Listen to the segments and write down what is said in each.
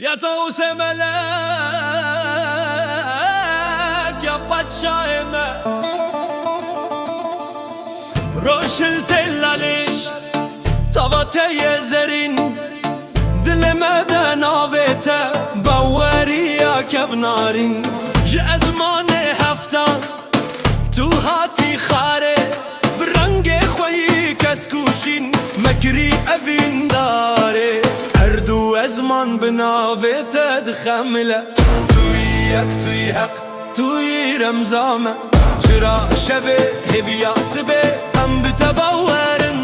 يا طوس ملاك يا باتشايمة روش التلا ليش طبطي زرين دل مدى نابته بوري يا كبنارين جاء زمان هفتان تو هاتي خاري برنگ خوي كسكوشين مكري أفين داري هردو أزمان بنابته دخمله توي حق توي رمزامه چرا شبه هبيا سبه ام بتبورن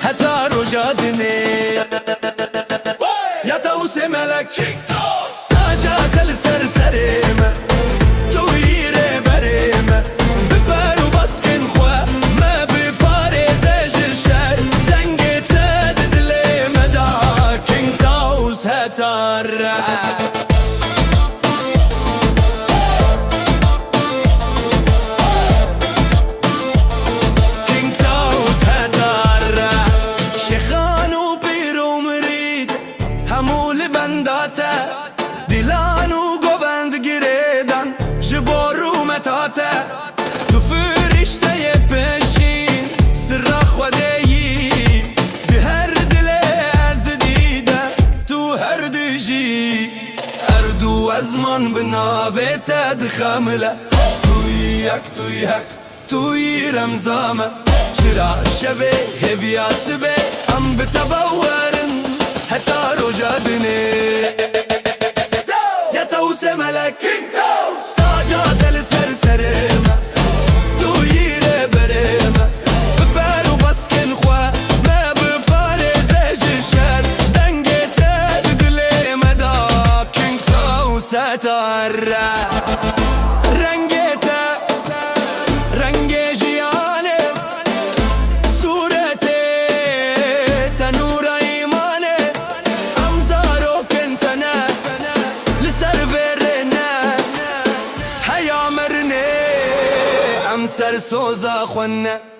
حتى رجادني يا توس ملك ساجات السرسريمه توي ربريمه ببارو بسكن خوا ما بباريزج الشر دنگت ددلي مدا كينج توس هتار دلانو گوند گریدن جبارو متاته تو فرشته پشین سر خودی ده هر دل از دیده تو هر دجی اردو ازمان بنابته دخمله توی حق توی رمزامه چرا شبه هویاسبه ام بتبورن حتى رجادني يا توس ملك ساجات السرسريمة توير بريمة ببارو بسكن خوا ما بباريزج الشر دنگت ددلي مدا كينج توس هتار سر سوزا خونه